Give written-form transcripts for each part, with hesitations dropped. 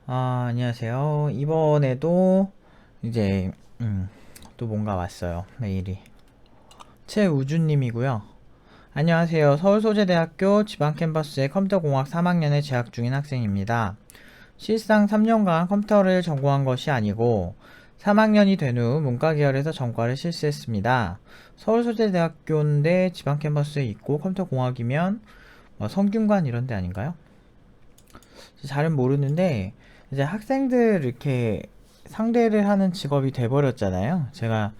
안녕하세요. 이번에도 이제 또 뭔가 왔어요. 메일이. 최우주님이고요. 안녕하세요. 서울소재대학교 지방캠퍼스의 컴퓨터공학 3학년에 재학 중인 학생입니다. 실상 3년간 컴퓨터를 전공한 것이 아니고 3학년이 된 후 문과 계열에서 전과를 실시했습니다. 서울소재대학교인데 지방캠퍼스에 있고 컴퓨터공학이면 성균관 이런 데 아닌가요? 잘은 모르는데 이제 학생들 이렇게 상대를 하는 직업이 돼버렸잖아요. 제가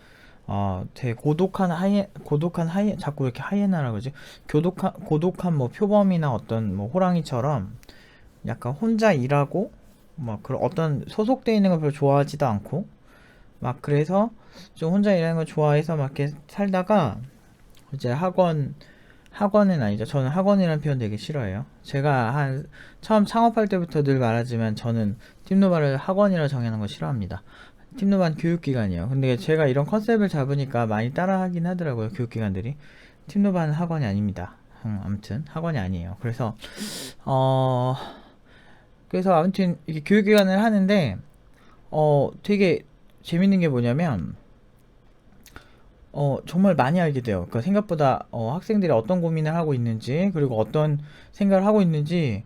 되게 고독한 하이 자꾸 이렇게 하이에나라 그러지? 고독한 뭐 표범이나 어떤 뭐 호랑이처럼 약간 혼자 일하고 막 그런 어떤 소속돼 있는 걸 별로 좋아하지도 않고 막 그래서 좀 혼자 일하는 걸 좋아해서 막 이렇게 살다가 이제 학원은 아니죠. 저는 학원이라는 표현 되게 싫어해요. 제가 처음 창업할 때부터 늘 말하지만 저는 팀노바를 학원이라 정하는 거 싫어합니다. 팀노바는 교육기관이에요. 근데 제가 이런 컨셉을 잡으니까 많이 따라하긴 하더라고요. 교육기관들이. 팀노바는 학원이 아닙니다. 아무튼 학원이 아니에요. 어, 그래서 아무튼 이게 교육기관을 하는데 되게 재밌는 게 뭐냐면 정말 많이 알게 돼요. 그러니까 생각보다 학생들이 어떤 고민을 하고 있는지 그리고 어떤 생각을 하고 있는지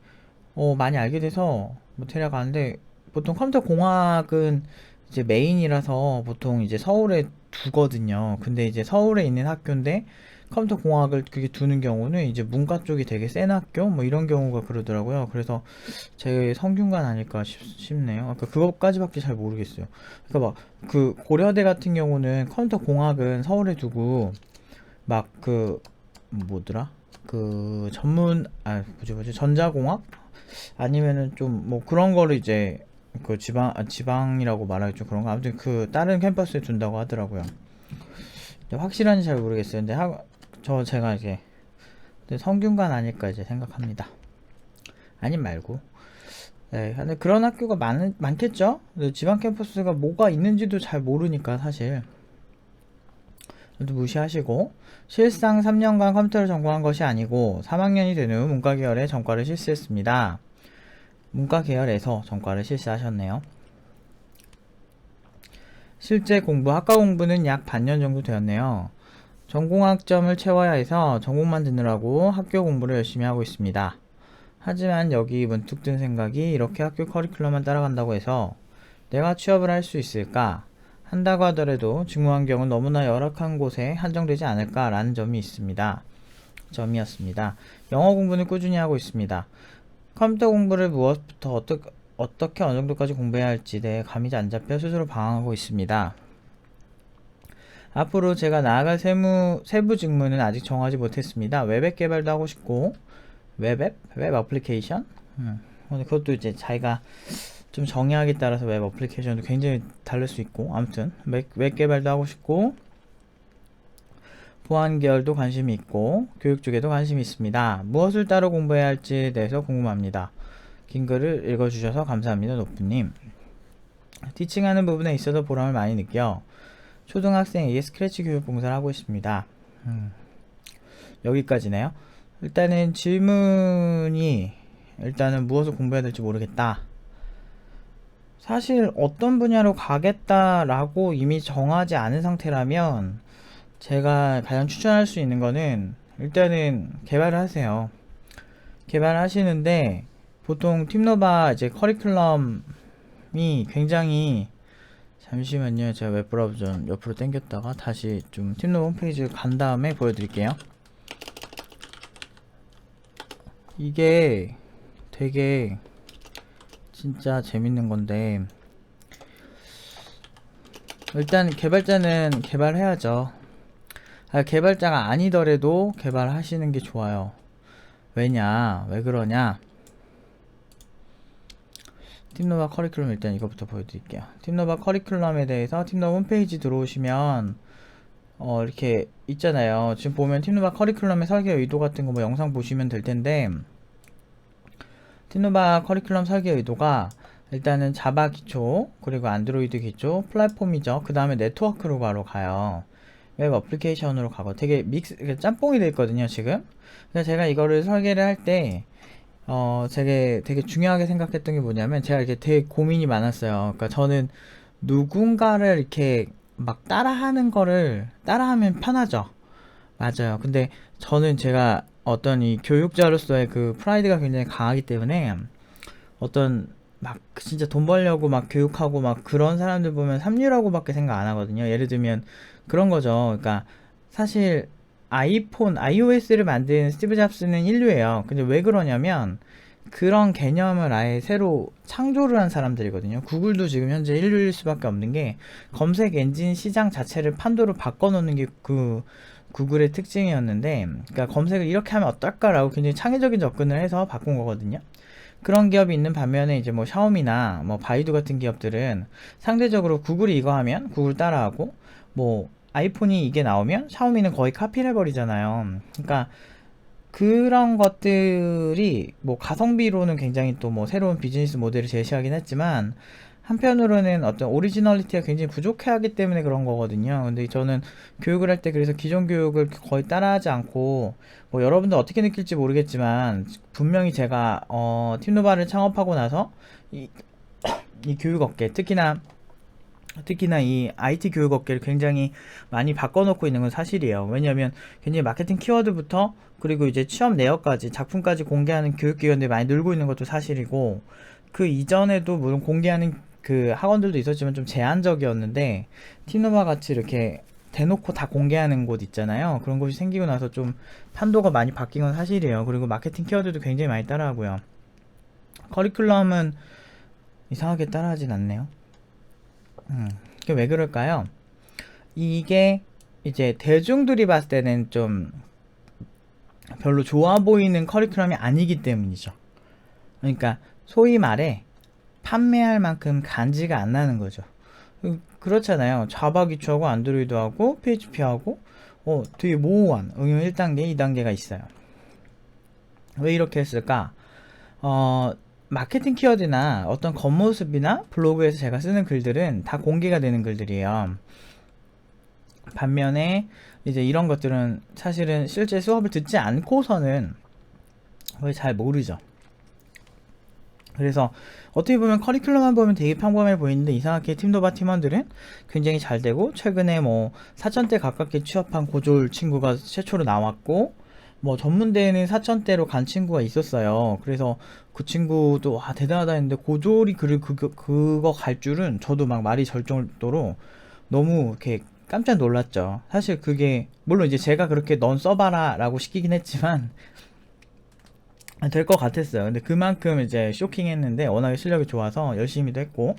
많이 알게 돼서 뭐 데려가는데 보통 컴퓨터 공학은 이제 메인이라서 보통 이제 서울에 두거든요. 근데 이제 서울에 있는 학교인데 컴퓨터 공학을 그게 두는 경우는 이제 문과 쪽이 되게 센 학교 뭐 이런 경우가 그러더라고요. 그래서 제 성균관 아닐까 싶네요. 그러니까 그것까지밖에 잘 모르겠어요. 그러니까 막 그 고려대 같은 경우는 컴퓨터 공학은 서울에 두고 막 그 뭐더라? 그 전문 뭐지 전자공학 아니면은 좀 뭐 그런 거를 이제 그 지방이라고 말하기 좀 그런가 아무튼 그 다른 캠퍼스에 둔다고 하더라고요. 근데 확실한지 잘 모르겠어요. 근데 제가 이제 성균관 아닐까 이제 생각합니다. 아님 말고. 네, 근데 그런 학교가 많겠죠? 근데 지방 캠퍼스가 뭐가 있는지도 잘 모르니까 사실. 무시하시고 실상 3년간 컴퓨터를 전공한 것이 아니고 3학년이 된 후 문과 계열의 전과를 실시했습니다. 문과 계열에서 전과를 실시하셨네요. 실제 공부, 학과 공부는 약 반년 정도 되었네요. 전공학점을 채워야 해서 전공만 듣느라고 학교 공부를 열심히 하고 있습니다. 하지만 여기 문득 든 생각이 이렇게 학교 커리큘럼만 따라간다고 해서 내가 취업을 할 수 있을까? 한다고 하더라도 직무 환경은 너무나 열악한 곳에 한정되지 않을까라는 점이었습니다. 영어 공부는 꾸준히 하고 있습니다. 컴퓨터 공부를 무엇부터 어떻게 어느 정도까지 공부해야 할지 대해 감이 안 잡혀 스스로 방황하고 있습니다. 앞으로 제가 나아갈 세부 직무는 아직 정하지 못했습니다. 웹앱 개발도 하고 싶고 웹 어플리케이션? 근데 그것도 이제 자기가 좀 정의하기에 따라서 웹 어플리케이션도 굉장히 다를 수 있고 아무튼 웹 개발도 하고 싶고 보안 계열도 관심이 있고 교육 쪽에도 관심이 있습니다. 무엇을 따로 공부해야 할지에 대해서 궁금합니다. 긴 글을 읽어주셔서 감사합니다. 노프님. 티칭하는 부분에 있어서 보람을 많이 느껴 초등학생에게 스크래치 교육 봉사를 하고 있습니다. 여기까지네요. 일단은 질문이 일단은 무엇을 공부해야 될지 모르겠다. 사실 어떤 분야로 가겠다라고 이미 정하지 않은 상태라면 제가 가장 추천할 수 있는 거는 일단은 개발을 하세요. 개발을 하시는데 보통 팀노바 이제 커리큘럼이 굉장히 잠시만요. 제가 웹브라우저 좀 옆으로 당겼다가 다시 좀 팀노바 홈페이지를 간 다음에 보여드릴게요. 이게 되게 진짜 재밌는 건데 일단 개발자는 개발해야죠. 개발자가 아니더라도 개발하시는 게 좋아요. 왜 그러냐? 팀노바 커리큘럼 일단 이거부터 보여드릴게요. 팀노바 커리큘럼에 대해서 팀노바 홈페이지 들어오시면 이렇게 있잖아요. 지금 보면 팀노바 커리큘럼의 설계 의도 같은 거 뭐 영상 보시면 될 텐데 팀노바 커리큘럼 설계 의도가 일단은 자바 기초 그리고 안드로이드 기초 플랫폼이죠. 그 다음에 네트워크로 가요. 웹 어플리케이션으로 가고 되게 짬뽕이 되어 있거든요 지금. 그래서 제가 이거를 설계를 할 때 되게 중요하게 생각했던 게 뭐냐면, 제가 이렇게 되게 고민이 많았어요. 그러니까 저는 누군가를 이렇게 막 따라하는 거를 따라하면 편하죠. 맞아요. 근데 저는 제가 어떤 이 교육자로서의 그 프라이드가 굉장히 강하기 때문에 어떤 막 진짜 돈 벌려고 막 교육하고 막 그런 사람들 보면 삼류라고밖에 생각 안 하거든요. 예를 들면 그런 거죠. 그러니까 사실 iOS를 만든 스티브 잡스는 인류예요. 근데 왜 그러냐면 그런 개념을 아예 새로 창조를 한 사람들이거든요. 구글도 지금 현재 인류일 수밖에 없는 게 검색 엔진 시장 자체를 판도로 바꿔놓는 게 그 구글의 특징이었는데, 그러니까 검색을 이렇게 하면 어떨까라고 굉장히 창의적인 접근을 해서 바꾼 거거든요. 그런 기업이 있는 반면에 이제 뭐 샤오미나 뭐 바이두 같은 기업들은 상대적으로 구글이 이거 하면 구글 따라하고, 뭐 아이폰이 이게 나오면 샤오미는 거의 카피를 해버리잖아요. 그러니까 그런 것들이 뭐 가성비로는 굉장히 또 뭐 새로운 비즈니스 모델을 제시하긴 했지만, 한편으로는 어떤 오리지널리티가 굉장히 부족해하기 때문에 그런 거거든요. 근데 저는 교육을 할 때 그래서 기존 교육을 거의 따라하지 않고, 뭐 여러분들 어떻게 느낄지 모르겠지만 분명히 제가 팀노바를 창업하고 나서 이, 이 교육 업계, 특히나 이 IT 교육 업계를 굉장히 많이 바꿔놓고 있는 건 사실이에요. 왜냐하면 굉장히 마케팅 키워드부터, 그리고 이제 취업 내역까지, 작품까지 공개하는 교육기관들이 많이 늘고 있는 것도 사실이고, 그 이전에도 물론 공개하는 그 학원들도 있었지만 좀 제한적이었는데, 티노바 같이 이렇게 대놓고 다 공개하는 곳 있잖아요. 그런 곳이 생기고 나서 좀 판도가 많이 바뀐 건 사실이에요. 그리고 마케팅 키워드도 굉장히 많이 따라하고요. 커리큘럼은 이상하게 따라하진 않네요. 그게 왜 그럴까요? 이게 이제 대중들이 봤을 때는 좀 별로 좋아 보이는 커리큘럼이 아니기 때문이죠. 그러니까 소위 말해 판매할 만큼 간지가 안 나는 거죠. 그렇잖아요. 자바 기초하고 안드로이드하고 PHP하고 되게 모호한 응용 1단계, 2단계가 있어요. 왜 이렇게 했을까? 마케팅 키워드나 어떤 겉모습이나 블로그에서 제가 쓰는 글들은 다 공개가 되는 글들이에요. 반면에 이제 이런 것들은 사실은 실제 수업을 듣지 않고서는 거의 잘 모르죠. 그래서 어떻게 보면 커리큘럼만 보면 되게 평범해 보이는데, 이상하게 팀노바 팀원들은 굉장히 잘 되고, 최근에 뭐 4,000대 가깝게 취업한 고졸 친구가 최초로 나왔고, 뭐 전문대에는 4,000대로 간 친구가 있었어요. 그래서 그 친구도 와 대단하다 했는데, 고졸이 그거 갈 줄은 저도 막 말이 절정도로 너무 이렇게 깜짝 놀랐죠. 사실 그게 물론 이제 제가 그렇게 넌 써봐라 라고 시키긴 했지만 될 것 같았어요. 근데 그만큼 이제 쇼킹했는데, 워낙에 실력이 좋아서 열심히도 했고,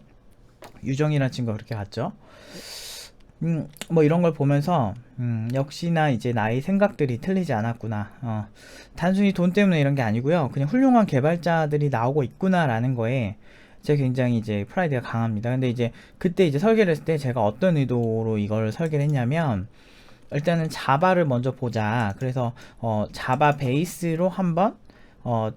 유정이라는 친구가 그렇게 갔죠. 뭐 이런 걸 보면서 역시나 이제 나의 생각들이 틀리지 않았구나. 단순히 돈 때문에 이런 게 아니고요. 그냥 훌륭한 개발자들이 나오고 있구나라는 거에 제가 굉장히 이제 프라이드가 강합니다. 근데 이제 그때 이제 설계를 했을 때 제가 어떤 의도로 이걸 설계를 했냐면, 일단은 자바를 먼저 보자. 그래서 자바 베이스로 한번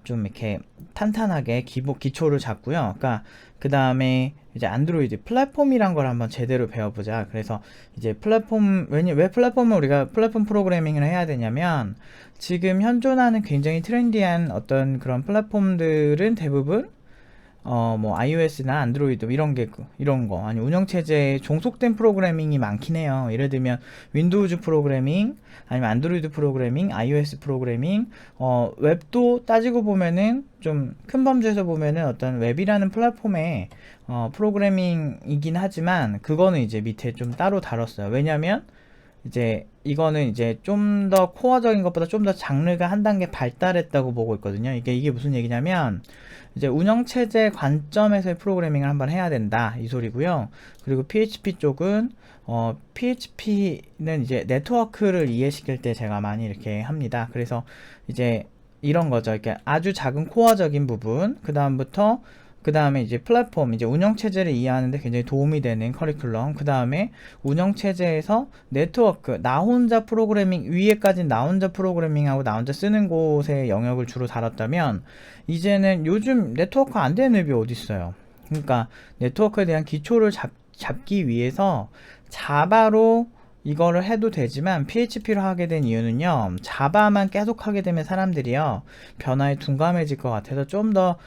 좀 이렇게 탄탄하게 기초를 잡고요. 그러니까 그 다음에 이제 안드로이드 플랫폼이란 걸 한번 제대로 배워보자. 그래서 이제 왜 플랫폼을 우리가 플랫폼 프로그래밍을 해야 되냐면, 지금 현존하는 굉장히 트렌디한 어떤 그런 플랫폼들은 대부분 뭐 iOS나 안드로이드 이런 거 아니 운영체제에 종속된 프로그래밍이 많긴 해요. 예를 들면 윈도우즈 프로그래밍, 아니면 안드로이드 프로그래밍, iOS 프로그래밍, 웹도 따지고 보면은 좀 큰 범주에서 보면은 어떤 웹이라는 플랫폼의 프로그래밍이긴 하지만, 그거는 이제 밑에 좀 따로 다뤘어요. 왜냐면 이제 이거는 이제 좀 더 코어적인 것보다 좀 더 장르가 한 단계 발달했다고 보고 있거든요. 이게 무슨 얘기냐면, 이제 운영체제 관점에서의 프로그래밍을 한번 해야 된다 이 소리고요. 그리고 PHP 쪽은 PHP는 이제 네트워크를 이해시킬 때 제가 많이 이렇게 합니다. 그래서 이제 이런 거죠. 이렇게 아주 작은 코어적인 부분, 그 다음에 이제 플랫폼, 이제 운영체제를 이해하는데 굉장히 도움이 되는 커리큘럼, 그 다음에 운영체제에서 네트워크, 나 혼자 프로그래밍, 위에까지 나 혼자 프로그래밍하고 나 혼자 쓰는 곳의 영역을 주로 다뤘다면, 이제는 요즘 네트워크 안 되는 앱이 어디 있어요. 그러니까 네트워크에 대한 기초를 잡기 위해서 자바로 이거를 해도 되지만 PHP로 하게 된 이유는요, 자바만 계속 하게 되면 사람들이요, 변화에 둔감해질 것 같아서 좀 더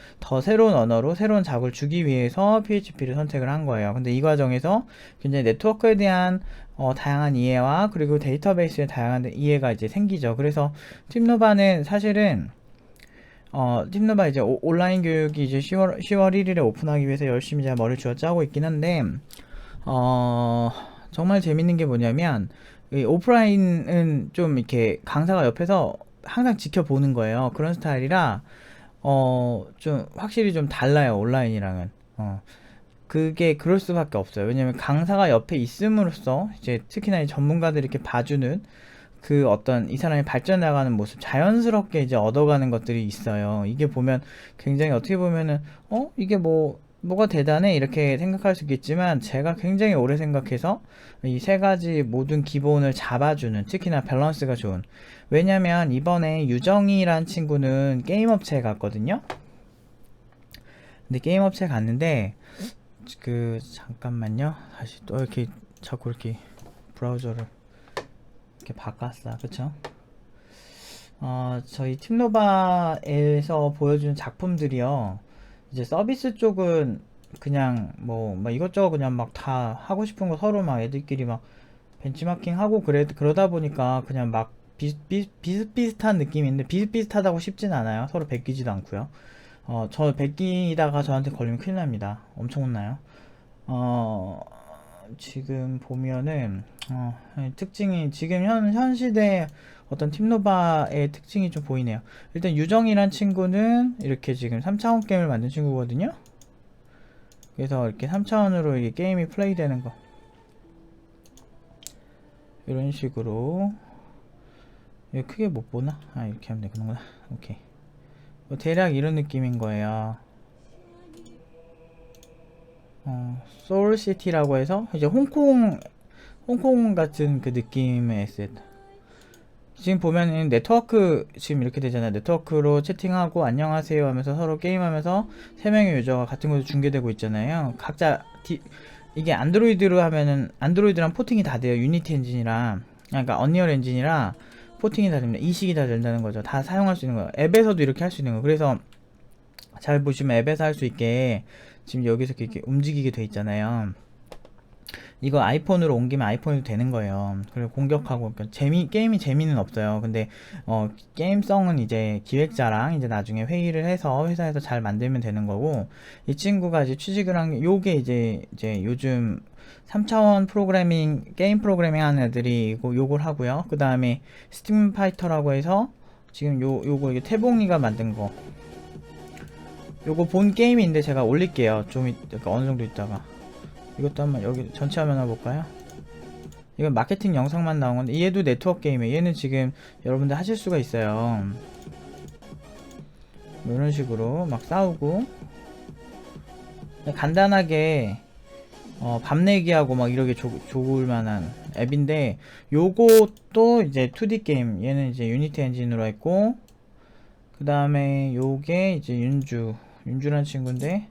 새로운 언어로 새로운 자극을 주기 위해서 PHP를 선택을 한 거예요. 근데 이 과정에서 굉장히 네트워크에 대한 다양한 이해와 그리고 데이터베이스의 다양한 이해가 이제 생기죠. 그래서 팀노바는 사실은 팀노바 이제 온라인 교육이 이제 10월 1일에 오픈하기 위해서 열심히 제가 머리를 쥐어 짜고 있긴 한데, 정말 재밌는 게 뭐냐면, 이 오프라인은 좀 이렇게 강사가 옆에서 항상 지켜보는 거예요. 그런 스타일이라, 좀 확실히 좀 달라요, 온라인이랑은. 그게 그럴 수밖에 없어요. 왜냐면 강사가 옆에 있음으로써 이제 특히나 이 전문가들이 이렇게 봐주는 그 어떤 이 사람이 발전 나가는 모습 자연스럽게 이제 얻어가는 것들이 있어요. 이게 보면 굉장히 어떻게 보면은 이게 뭐가 대단해 이렇게 생각할 수 있겠지만, 제가 굉장히 오래 생각해서 이 세 가지 모든 기본을 잡아주는, 특히나 밸런스가 좋은, 왜냐면 이번에 유정이란 친구는 게임 업체에 갔거든요. 근데 게임 업체에 갔는데 잠깐만요, 다시 또 이렇게 자꾸 이렇게 브라우저를 이렇게 바꿨어. 그쵸? 저희 팀노바에서 보여주는 작품들이요, 이제 서비스 쪽은 그냥 막 이것저것 그냥 막 다 하고 싶은 거 서로 막 애들끼리 막 벤치마킹 하고 그러다 보니까 그냥 막 비슷비슷한 느낌인데, 비슷비슷하다고 싶진 않아요. 서로 베끼지도 않고요. 저 베끼다가 저한테 걸리면 큰일 납니다. 엄청 혼나요. 지금 보면은 특징이 지금 현 시대 어떤 팀노바의 특징이 좀 보이네요. 일단 유정이란 친구는 이렇게 지금 3차원 게임을 만든 친구거든요. 그래서 이렇게 3차원으로 이게 게임이 플레이 되는 거, 이런 식으로. 이거 크게 못 보나? 이렇게 하면 되는구나. 오케이. 대략 이런 느낌인 거예요. 소울시티라고 해서 이제 홍콩 같은 그 느낌의 에셋. 지금 보면은 네트워크 지금 이렇게 되잖아요. 네트워크로 채팅하고 안녕하세요 하면서 서로 게임하면서 세 명의 유저가 같은 곳에 중계되고 있잖아요. 각자 이게 안드로이드로 하면은 안드로이드랑 포팅이 다 돼요. 유니티 엔진이랑, 그러니까 언리얼 엔진이랑 포팅이 다 됩니다. 이식이 다 된다는 거죠. 다 사용할 수 있는 거예요. 앱에서도 이렇게 할 수 있는 거예요. 그래서 잘 보시면 앱에서 할 수 있게 지금 여기서 이렇게 움직이게 돼 있잖아요. 이거 아이폰으로 옮기면 아이폰에도 되는 거예요. 그리고 공격하고, 그러니까 게임이 재미는 없어요. 근데 게임성은 이제 기획자랑 이제 나중에 회의를 해서 회사에서 잘 만들면 되는 거고, 이 친구가 이제 취직을 한 게 요게 이제 요즘 3차원 프로그래밍 게임 프로그래밍 하는 애들이 요걸 하고요. 그 다음에 스팀 파이터라고 해서 지금 요거 이게 태봉이가 만든 거, 요거 본 게임인데 제가 올릴게요. 좀 그러니까 어느 정도 있다가. 이것도 한번 여기 전체 화면 한번 볼까요? 이건 마케팅 영상만 나온 건데, 얘도 네트워크 게임이에요. 얘는 지금 여러분들 하실 수가 있어요. 뭐 이런 식으로 막 싸우고 간단하게 밤 내기하고 막 이렇게 좋을 만한 앱인데, 요것도 이제 2D 게임, 얘는 이제 유니티 엔진으로 했고, 그 다음에 요게 이제 윤주라는 친구인데,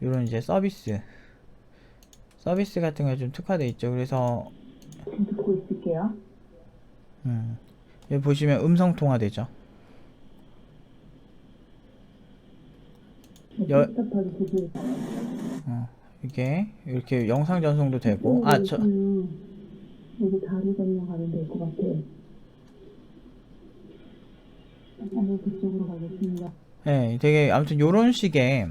요런 이제 서비스 같은 거에 좀 특화되어 있죠. 그래서 듣고 있을게요. 여기 보시면 음성 통화 되죠. 이게 이렇게 영상 전송도 되고. 여기 다리 건너가면 될 것 같아요. 한번 그쪽으로 가겠습니다. 네, 되게 아무튼 요런 식의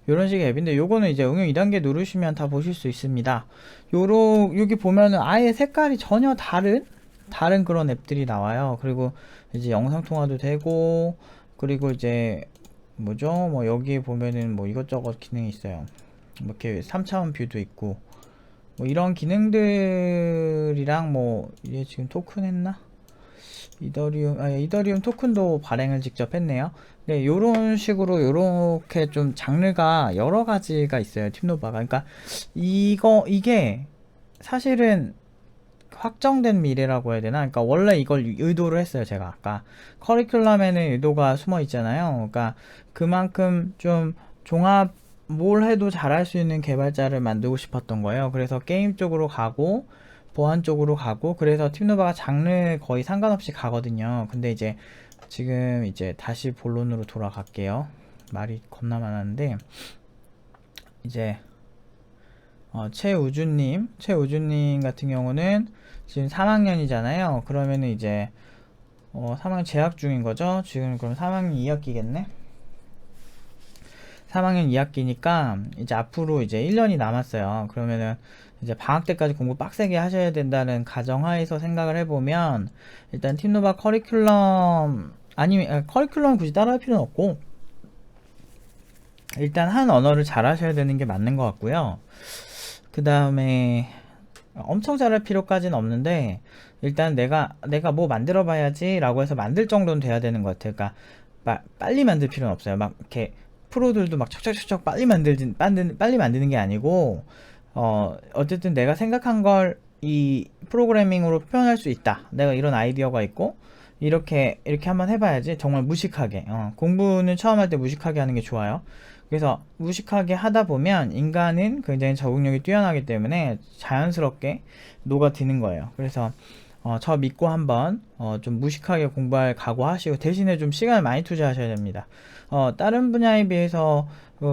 앱인데, 요거는 이제 응용 2단계 누르시면 다 보실 수 있습니다. 여기 보면은 아예 색깔이 전혀 다른 그런 앱들이 나와요. 그리고 이제 영상 통화도 되고, 그리고 이제 뭐죠? 뭐 여기에 보면은 뭐 이것저것 기능이 있어요. 뭐 이렇게 3차원 뷰도 있고, 뭐 이런 기능들이랑, 뭐 얘 지금 토큰 했나? 이더리움 토큰도 발행을 직접 했네요. 네, 요런 식으로 요렇게 좀 장르가 여러 가지가 있어요, 팀노바가. 그러니까 이게 사실은 확정된 미래라고 해야 되나? 그러니까 원래 이걸 의도를 했어요, 제가. 아까 커리큘럼에는 의도가 숨어 있잖아요. 그러니까 그만큼 좀 뭘 해도 잘할 수 있는 개발자를 만들고 싶었던 거예요. 그래서 게임 쪽으로 가고, 보안 쪽으로 가고, 그래서 팀노바가 장르 거의 상관없이 가거든요. 근데 이제 지금 이제 다시 본론으로 돌아갈게요. 말이 겁나 많았는데, 이제 최우주님 같은 경우는 지금 3학년이잖아요. 그러면은 이제 3학년 재학 중인 거죠. 지금 그럼 3학년 2학기겠네. 3학년 2학기니까 이제 앞으로 이제 1년이 남았어요. 그러면은 이제 방학 때까지 공부 빡세게 하셔야 된다는 가정하에서 생각을 해보면, 일단 팀노바 커리큘럼, 아니면 커리큘럼 굳이 따라할 필요는 없고, 일단 한 언어를 잘 하셔야 되는 게 맞는 것 같고요. 그 다음에 엄청 잘할 필요까지는 없는데, 일단 내가 뭐 만들어 봐야지 라고 해서 만들 정도는 돼야 되는 것 같아요. 그러니까 빨리 만들 필요는 없어요. 막 이렇게 프로들도 막 척척척척 빨리 만드는 게 아니고, 어쨌든 내가 생각한 걸 이 프로그래밍으로 표현할 수 있다. 내가 이런 아이디어가 있고, 이렇게 한번 해봐야지. 정말 무식하게. 공부는 처음 할 때 무식하게 하는 게 좋아요. 그래서 무식하게 하다 보면 인간은 굉장히 적응력이 뛰어나기 때문에 자연스럽게 녹아드는 거예요. 그래서 저 믿고 한번 좀 무식하게 공부할 각오하시고, 대신에 좀 시간을 많이 투자하셔야 됩니다. 다른 분야에 비해서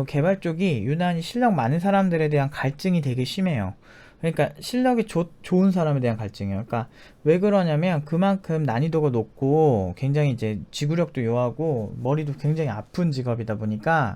개발 쪽이 유난히 실력 많은 사람들에 대한 갈증이 되게 심해요. 그러니까 실력이 좋은 사람에 대한 갈증이에요. 그러니까 왜 그러냐면 그만큼 난이도가 높고 굉장히 이제 지구력도 요하고 머리도 굉장히 아픈 직업이다 보니까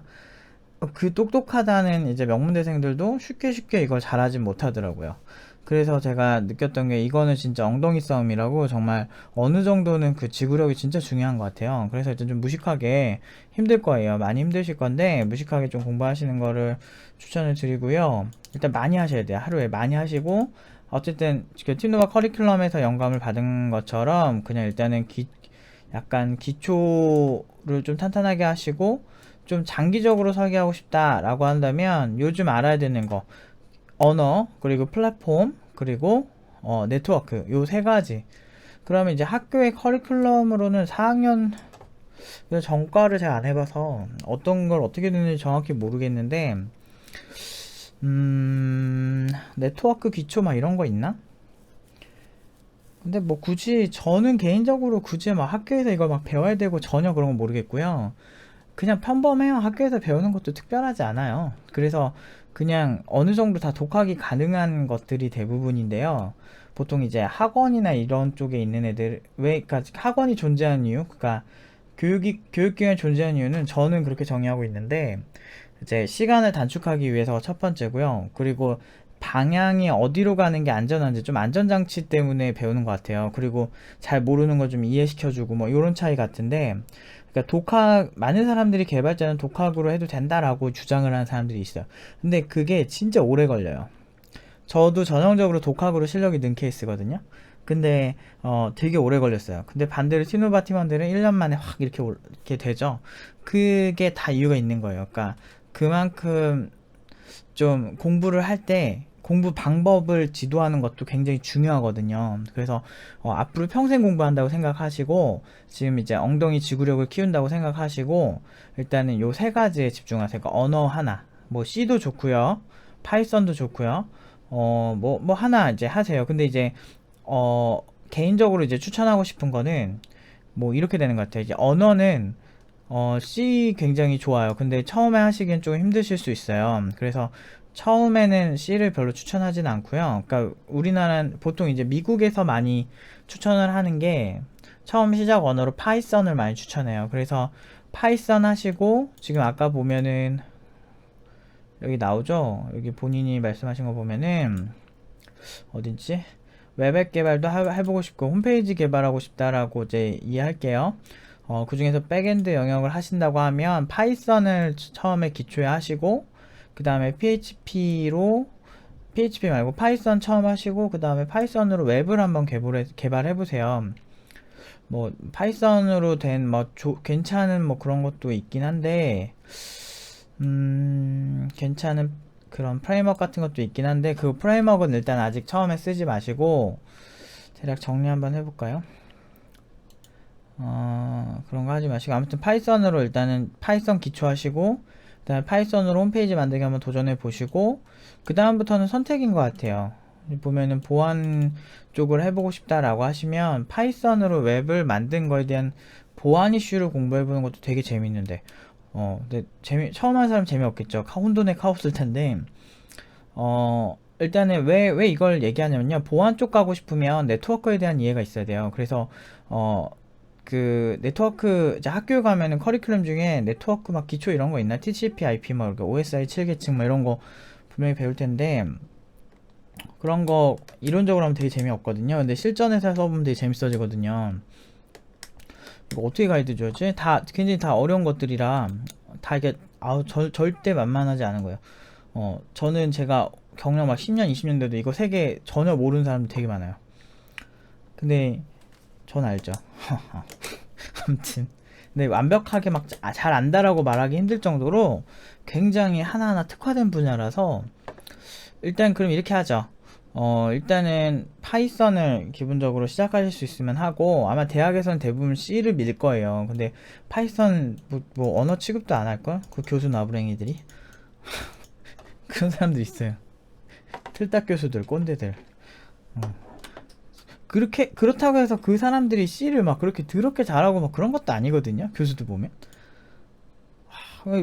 그 똑똑하다는 이제 명문대생들도 쉽게 이걸 잘하진 못하더라고요. 그래서 제가 느꼈던 게, 이거는 진짜 엉덩이 싸움이라고, 정말 어느 정도는 그 지구력이 진짜 중요한 것 같아요. 그래서 일단 좀 무식하게, 힘들 거예요. 많이 힘드실 건데 무식하게 좀 공부하시는 거를 추천을 드리고요. 일단 많이 하셔야 돼요. 하루에 많이 하시고, 어쨌든 그 팀노바 커리큘럼에서 영감을 받은 것처럼 그냥 일단은 약간 기초를 좀 탄탄하게 하시고, 좀 장기적으로 설계하고 싶다라고 한다면 요즘 알아야 되는 거, 언어, 그리고 플랫폼, 그리고 네트워크, 요 세 가지. 그러면 이제 학교의 커리큘럼으로는 4학년 전과를 잘 안 해봐서 어떤 걸 어떻게 되는지 정확히 모르겠는데, 네트워크 기초 막 이런 거 있나? 근데 뭐 굳이 저는 개인적으로 굳이 막 학교에서 이걸 막 배워야 되고 전혀 그런 건 모르겠고요. 그냥 평범해요. 학교에서 배우는 것도 특별하지 않아요. 그래서 그냥 어느 정도 다 독학이 가능한 것들이 대부분인데요. 보통 이제 학원이나 이런 쪽에 있는 애들, 왜, 그러니까 학원이 존재하는 이유, 그러니까 교육기관이 존재하는 이유는 저는 그렇게 정의하고 있는데, 이제 시간을 단축하기 위해서 첫 번째고요. 그리고 방향이 어디로 가는 게 안전한지, 좀 안전장치 때문에 배우는 것 같아요. 그리고 잘 모르는 거 좀 이해시켜주고 뭐 이런 차이 같은데, 그러니까 독학, 많은 사람들이 개발자는 독학으로 해도 된다라고 주장을 하는 사람들이 있어요. 근데 그게 진짜 오래 걸려요. 저도 전형적으로 독학으로 실력이 는 케이스거든요. 근데 되게 오래 걸렸어요. 근데 반대로 티노바 팀원들은 1년 만에 확 이렇게 되죠. 그게 다 이유가 있는 거예요. 그러니까 그만큼 좀 공부를 할 때 공부 방법을 지도하는 것도 굉장히 중요하거든요. 그래서 앞으로 평생 공부한다고 생각하시고, 지금 이제 엉덩이 지구력을 키운다고 생각하시고, 일단은 요 세 가지에 집중하세요. 그러니까 언어 하나, 뭐 C도 좋고요, 파이썬도 좋고요, 뭐 하나 이제 하세요. 근데 이제 개인적으로 이제 추천하고 싶은 거는 뭐 이렇게 되는 것 같아요. 이제 언어는 C 굉장히 좋아요. 근데 처음에 하시기엔 좀 힘드실 수 있어요. 그래서 처음에는 C를 별로 추천하진 않고요. 그러니까 우리나라는 보통 이제 미국에서 많이 추천을 하는 게, 처음 시작 언어로 파이썬을 많이 추천해요. 그래서 파이썬 하시고, 지금 아까 보면은 여기 나오죠? 여기 본인이 말씀하신 거 보면은 어딘지, 웹앱 개발도 해보고 싶고 홈페이지 개발하고 싶다라고 이제 이해할게요. 그 중에서 백엔드 영역을 하신다고 하면 파이썬을 처음에 기초에 하시고, 그 다음에 PHP 말고 파이썬 처음 하시고, 그 다음에 파이썬으로 웹을 한번 개발해 보세요. 뭐 파이썬으로 된 뭐 괜찮은 뭐 그런 것도 있긴 한데, 괜찮은 그런 프레임워크 같은 것도 있긴 한데, 그 프레임워크는 일단 아직 처음에 쓰지 마시고, 대략 정리 한번 해볼까요? 그런 거 하지 마시고, 아무튼 파이썬으로 일단은 파이썬 기초 하시고, 그 다음에 파이썬으로 홈페이지 만들기 한번 도전해 보시고, 그 다음부터는 선택인 것 같아요. 보면은 보안 쪽을 해보고 싶다라고 하시면 파이썬으로 웹을 만든 거에 대한 보안 이슈를 공부해보는 것도 되게 재밌는데, 근데 처음 하는 사람 재미없겠죠. 혼돈의 카오스일 텐데, 일단은 왜 이걸 얘기하냐면요. 보안 쪽 가고 싶으면 네트워크에 대한 이해가 있어야 돼요. 그래서, 그 네트워크 이제 학교에 가면은 커리큘럼 중에 네트워크 막 기초 이런 거 있나? TCP, IP 막 이렇게 OSI 7계층 막 이런 거 분명히 배울 텐데 그런 거 이론적으로 하면 되게 재미없거든요. 근데 실전에서 써보면 되게 재밌어지거든요. 이거 어떻게 가이드 줘야지? 다 굉장히 다 어려운 것들이라 다 이게 절대 만만하지 않은 거예요. 저는 제가 경력 막 10년, 20년 돼도 이거 세 개 전혀 모르는 사람도 되게 많아요. 근데 전 알죠. 아무튼 근데 완벽하게 막 잘 안다라고 말하기 힘들 정도로 굉장히 하나하나 특화된 분야라서 일단 그럼 이렇게 하죠. 일단은 파이썬을 기본적으로 시작하실 수 있으면 하고 아마 대학에서는 대부분 C를 밀 거예요. 근데 파이썬 뭐 언어 취급도 안 할걸? 그 교수 나부랭이들이 그런 사람들 있어요. 틀딱 교수들 꼰대들. 그렇다고 해서 그 사람들이 C를 막 그렇게 더럽게 잘하고 막 그런 것도 아니거든요. 교수들 보면.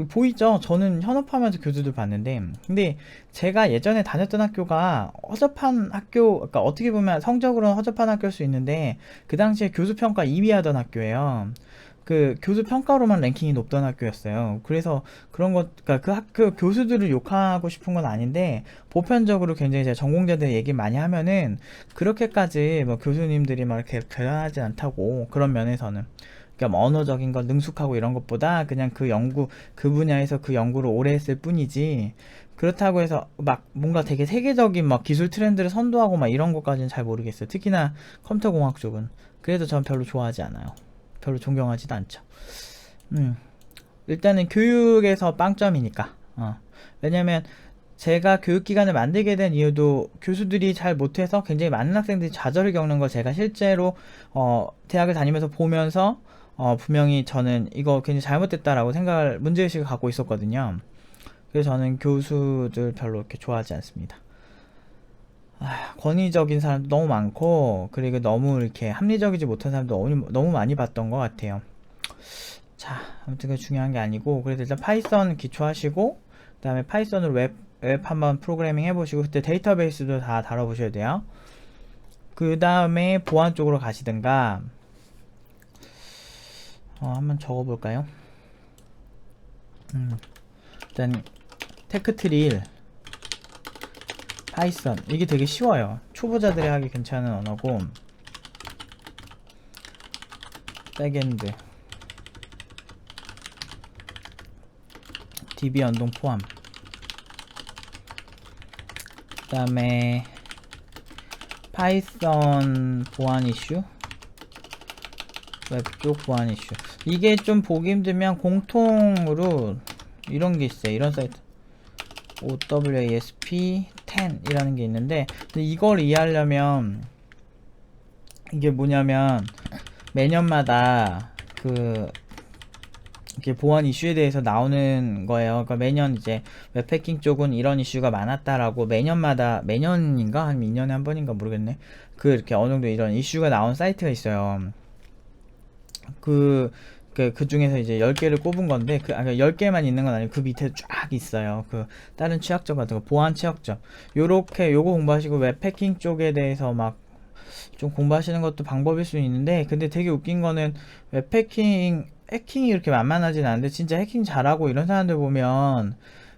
보이죠? 저는 현업하면서 교수들 봤는데, 근데 제가 예전에 다녔던 학교가 허접한 학교, 그러니까 어떻게 보면 성적으로는 허접한 학교일 수 있는데, 그 당시에 교수 평가 2위 하던 학교예요. 그 교수 평가로만 랭킹이 높던 학교였어요. 그래서 그런 것, 그러니까 그 학교 교수들을 욕하고 싶은 건 아닌데, 보편적으로 굉장히 제가 전공자들 얘기 많이 하면은, 그렇게까지 뭐 교수님들이 막 이렇게 대단하지 않다고, 그런 면에서는. 그러니까 뭐 언어적인 걸 능숙하고 이런 것보다 그냥 그 분야에서 그 연구를 오래 했을 뿐이지 그렇다고 해서 막 뭔가 되게 세계적인 막 기술 트렌드를 선도하고 막 이런 것까지는 잘 모르겠어요. 특히나 컴퓨터 공학 쪽은. 그래서 전 별로 좋아하지 않아요. 별로 존경하지도 않죠. 음. 일단은 교육에서 빵점이니까. 왜냐면 제가 교육기관을 만들게 된 이유도 교수들이 잘 못해서 굉장히 많은 학생들이 좌절을 겪는 걸 제가 실제로 대학을 다니면서 보면서 분명히 저는 이거 굉장히 잘못됐다라고 문제의식을 갖고 있었거든요. 그래서 저는 교수들 별로 이렇게 좋아하지 않습니다. 권위적인 사람도 너무 많고 그리고 너무 이렇게 합리적이지 못한 사람도 너무 많이 봤던 것 같아요. 자, 아무튼 그 중요한 게 아니고 그래서 일단 파이썬 기초하시고 그 다음에 파이썬으로 웹 한번 프로그래밍 해보시고 그때 데이터베이스도 다 다뤄보셔야 돼요. 그 다음에 보안 쪽으로 가시든가 한번 적어볼까요? 일단 테크트릴 파이썬 이게 되게 쉬워요. 초보자들이 하기 괜찮은 언어고 백엔드 DB 연동 포함 그 다음에 파이썬 보안 이슈 웹 쪽 보안 이슈 이게 좀 보기 힘들면 공통으로 이런 게 있어요. 이런 사이트 OWASP10 이라는 게 있는데 근데 이걸 이해하려면 이게 뭐냐면 매년마다 이게 보안 이슈에 대해서 나오는 거예요. 그러니까 매년 이제 웹해킹 쪽은 이런 이슈가 많았다라고 매년인가 한 2년에 한 번인가 모르겠네. 이렇게 어느 정도 이런 이슈가 나온 사이트가 있어요. 그 중에서 이제 10개를 꼽은 건데, 10개만 있는 건 아니고, 그 밑에 쫙 있어요. 다른 취약점 같은 거, 보안 취약점. 요거 공부하시고, 웹해킹 쪽에 대해서 막, 좀 공부하시는 것도 방법일 수 있는데, 근데 되게 웃긴 거는, 해킹이 이렇게 만만하진 않은데, 진짜 해킹 잘하고 이런 사람들 보면,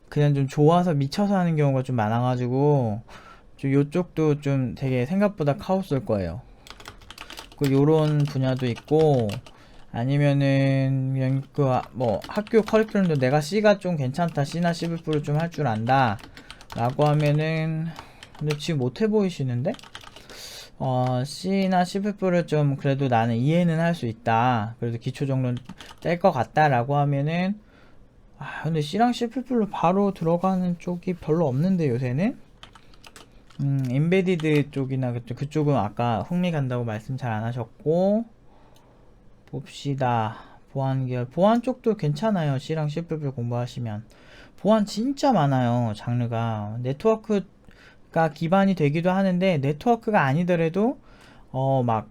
그냥 좀 좋아서 미쳐서 하는 경우가 좀 많아가지고, 좀 요쪽도 좀 되게 생각보다 카오스일 거예요. 요런 분야도 있고, 아니면은 그냥 뭐 학교 커리큘럼도 내가 C가 좀 괜찮다 C나 C++를 좀 할 줄 안다 라고 하면은 근데 지금 못해 보이시는데 C나 C++를 좀 그래도 나는 이해는 할 수 있다 그래도 기초 정도는 뗄 것 같다 라고 하면은 근데 C랑 C++로 바로 들어가는 쪽이 별로 없는데 요새는 인베디드 쪽이나 그쪽은 아까 흥미 간다고 말씀 잘 안 하셨고 봅시다. 보안 계열. 보안 쪽도 괜찮아요. C랑 C++ 공부하시면. 보안 진짜 많아요. 장르가. 기반이 되기도 하는데, 네트워크가 아니더라도 막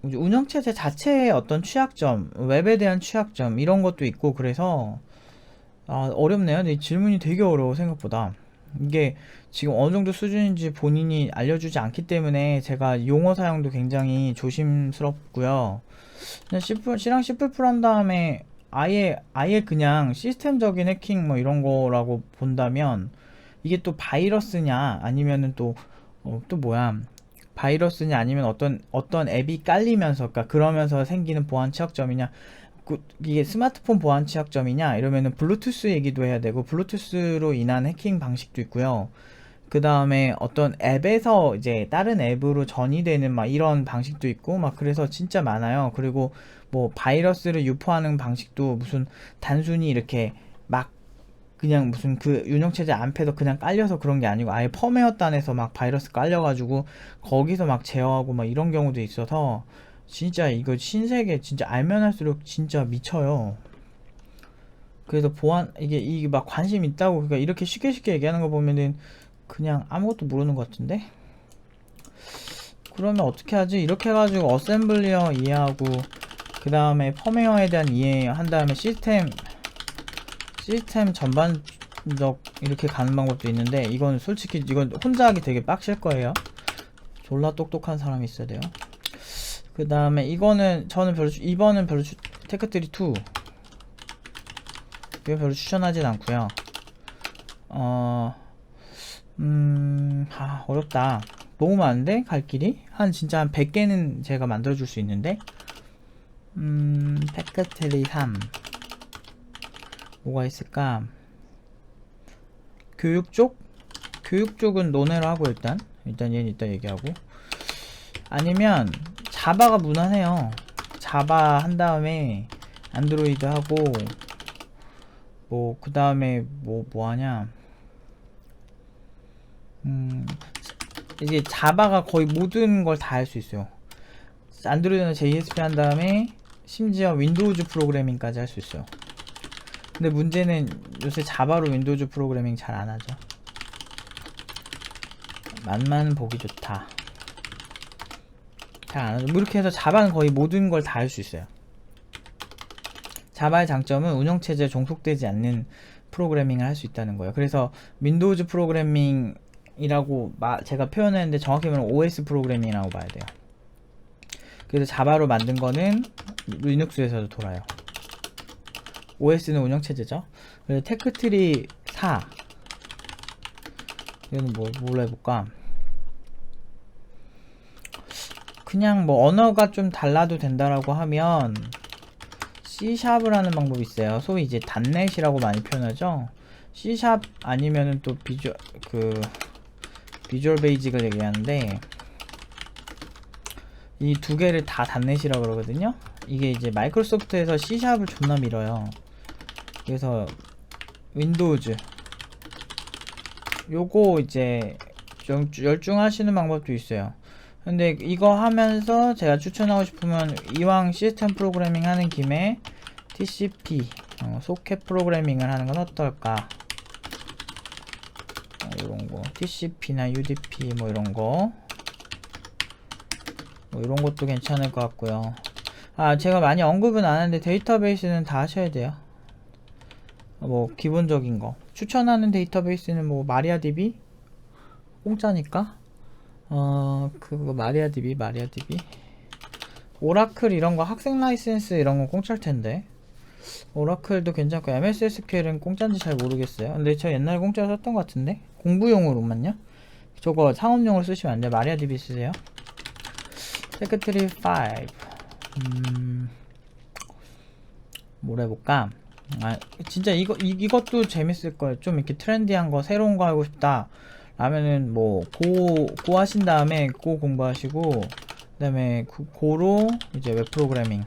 운영체제 자체의 어떤 취약점, 웹에 대한 취약점 이런 것도 있고, 그래서 어렵네요. 근데 이 질문이 되게 어려워, 생각보다. 이게 지금 어느 정도 수준인지 본인이 알려주지 않기 때문에 제가 용어 사용도 굉장히 조심스럽고요. 그냥 C랑 C++ 한 다음에 아예 그냥 시스템적인 해킹 뭐 이런 거라고 본다면, 이게 또 바이러스냐 아니면은 또 뭐야, 바이러스냐 아니면 어떤 앱이 깔리면서, 그러니까 그러면서 생기는 보안 취약점이냐, 이게 스마트폰 보안 취약점이냐 이러면은 블루투스 얘기도 해야 되고, 블루투스로 인한 해킹 방식도 있고요. 그 다음에 어떤 앱에서 이제 다른 앱으로 전이되는 막 이런 방식도 있고, 막 그래서 진짜 많아요. 그리고 뭐 바이러스를 유포하는 방식도 무슨 단순히 이렇게 막 그냥 무슨 그 운영체제 안패도 그냥 깔려서 그런 게 아니고, 아예 펌웨어 단에서 막 바이러스 깔려가지고 거기서 막 제어하고 막 이런 경우도 있어서, 진짜 이거 신세계 진짜 알면 할수록 진짜 미쳐요. 그래서 보안, 이게 막 관심 있다고, 그러니까 이렇게 쉽게 얘기하는 거 보면은 그냥 아무것도 모르는 것 같은데. 그러면 어떻게 하지? 이렇게 해가지고 어셈블리어 이해하고, 그 다음에 펌웨어에 대한 이해한 다음에 시스템 전반적 이렇게 가는 방법도 있는데, 이건 솔직히 이건 혼자 하기 되게 빡실 거예요. 졸라 똑똑한 사람이 있어야 돼요. 그 다음에 이거는 저는 이번은 별로 테크트리 2 이거 별로 추천하진 않고요. 어렵다. 너무 많은데 갈 길이 진짜 한 100개는 제가 만들어줄 수 있는데. 테크트리 3 뭐가 있을까? 교육 쪽은 논외로 하고, 일단 얘는 이따 얘기하고, 아니면 자바가 무난해요. 자바 한 다음에 안드로이드 하고, 뭐 그 다음에 뭐 하냐, 이게 자바가 거의 모든 걸 다 할 수 있어요. 안드로이드는 JSP 한 다음에 심지어 윈도우즈 프로그래밍까지 할 수 있어요. 근데 문제는 요새 자바로 윈도우즈 프로그래밍 잘 안 하죠. 맛만 보기 좋다. 잘 안 하죠. 뭐 이렇게 해서 자바는 거의 모든 걸 다 할 수 있어요. 자바의 장점은 운영체제에 종속되지 않는 프로그래밍을 할 수 있다는 거예요. 그래서 윈도우즈 프로그래밍이라고 제가 표현했는데, 정확히 말하면 OS 프로그래밍이라고 봐야 돼요. 그래서 자바로 만든 거는 리눅스에서도 돌아요. OS는 운영체제죠. 그래서 테크트리 4 이거는 뭘로 해볼까? 그냥 뭐 언어가 좀 달라도 된다라고 하면 C샵을 하는 방법이 있어요. 소위 이제 단넷이라고 많이 표현하죠. C샵 아니면은 또 비주얼 베이직을 얘기하는데, 이 두 개를 다 단넷이라고 그러거든요. 이게 이제 마이크로소프트에서 C샵을 존나 밀어요. 그래서 윈도우즈 요거 이제 열중하시는 방법도 있어요. 근데 이거 하면서 제가 추천하고 싶으면, 이왕 시스템 프로그래밍 하는 김에 TCP 소켓 프로그래밍을 하는 건 어떨까? 이런거 TCP나 UDP 뭐 이런거 이런 것도 괜찮을 것 같고요. 제가 많이 언급은 안 하는데 데이터베이스는 다 하셔야 돼요. 뭐 기본적인 거 추천하는 데이터베이스는 뭐 마리아DB 공짜니까, 그거 마리아DB 오라클 이런 거 학생 라이센스 이런 거 공짜일 텐데, 오라클도 괜찮고, MS SQL은 공짜인지 잘 모르겠어요. 근데 저 옛날에 공짜로 썼던 것 같은데, 공부용으로만요. 저거 상업용으로 쓰시면 안 돼요. 마리아DB 쓰세요. 테크트리 5 뭘 해볼까? 진짜 이것도 재밌을 거예요. 좀 이렇게 트렌디한 거, 새로운 거 하고 싶다 라면은 뭐 고 하신 다음에 고 공부하시고, 그 다음에 고로 이제 웹 프로그래밍,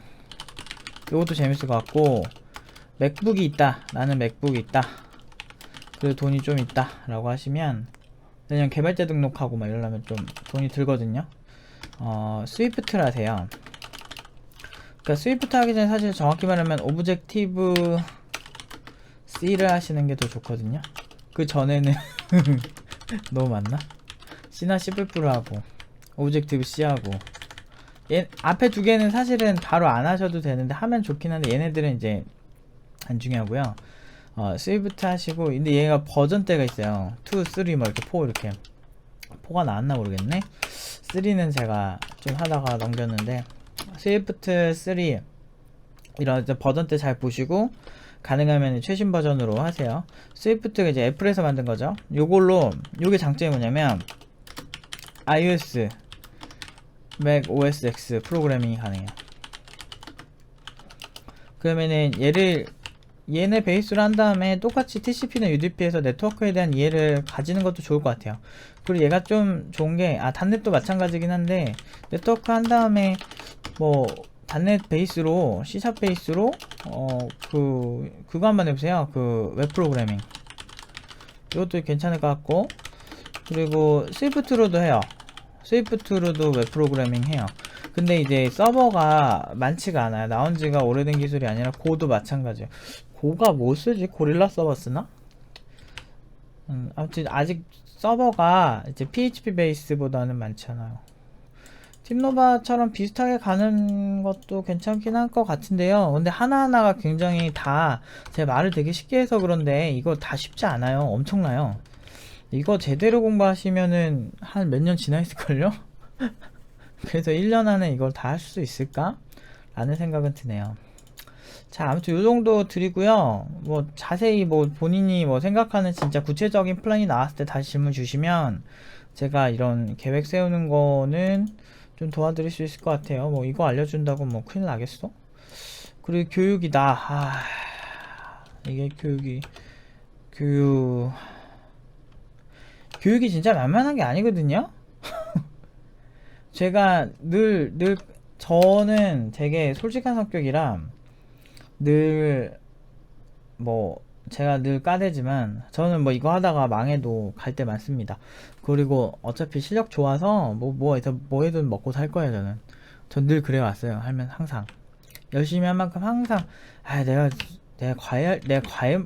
이것도 재밌을 것 같고, 맥북이 있다, 나는 맥북이 있다, 그래도 돈이 좀 있다 라고 하시면, 그냥 개발자 등록하고 막 이러려면 좀 돈이 들거든요. 스위프트를 하세요. 그러니까 스위프트 하기 전에 사실 정확히 말하면 오브젝티브 C를 하시는 게 더 좋거든요. 그 전에는 너무 많나? C나 C++ 하고 오브젝티브 C 하고 앞에 두 개는 사실은 바로 안 하셔도 되는데 하면 좋긴 한데 얘네들은 이제 안 중요하고요. 스위프트 하시고, 근데 얘가 버전대가 있어요. 2, 3, 뭐 이렇게 4 이렇게 4가 나왔나 모르겠네. 3는 제가 좀 하다가 넘겼는데 스위프트 3 이런 버전대 잘 보시고 가능하면 최신 버전으로 하세요. 스위프트가 이제 애플에서 만든 거죠. 요걸로 요게 장점이 뭐냐면 iOS, Mac OS X 프로그래밍이 가능해요. 그러면은 얘네 베이스로 한 다음에 똑같이 TCP나 UDP에서 네트워크에 대한 이해를 가지는 것도 좋을 것 같아요. 그리고 얘가 좀 좋은 게, 단넷도 마찬가지긴 한데, 네트워크 한 다음에, 뭐, 단넷 베이스로, C샵 베이스로, 그거 한번 해보세요. 그, 웹 프로그래밍. 이것도 괜찮을 것 같고, 그리고 스위프트로도 해요. 스위프트로도 웹 프로그래밍 해요. 근데 이제 서버가 많지가 않아요. 나온 지가 오래된 기술이 아니라 고도 마찬가지예요. 고가 뭐 쓰지? 고릴라 서버 쓰나? 아무튼 아직 서버가 이제 PHP 베이스보다는 많지 않아요. 팀노바처럼 비슷하게 가는 것도 괜찮긴 할 것 같은데요. 근데 하나하나가 굉장히 다 제 말을 되게 쉽게 해서 그런데 이거 다 쉽지 않아요. 엄청나요. 이거 제대로 공부하시면은 한 몇 년 지나 있을걸요? 그래서 1년 안에 이걸 다 할 수 있을까? 라는 생각은 드네요. 자, 아무튼 요 정도 드리고요. 뭐 자세히 뭐 본인이 뭐 생각하는 진짜 구체적인 플랜이 나왔을 때 다시 질문 주시면 제가 이런 계획 세우는 거는 좀 도와드릴 수 있을 것 같아요. 뭐 이거 알려준다고 뭐 큰일 나겠어? 그리고 교육이다. 이게 교육이 진짜 만만한 게 아니거든요? 제가 저는 되게 솔직한 성격이라 제가 늘 까대지만 저는 뭐 이거 하다가 망해도 갈 때 많습니다. 그리고 어차피 실력 좋아서 뭐 해도 먹고 살 거예요. 전 늘 그래 왔어요. 하면 항상 열심히 한 만큼 항상 내가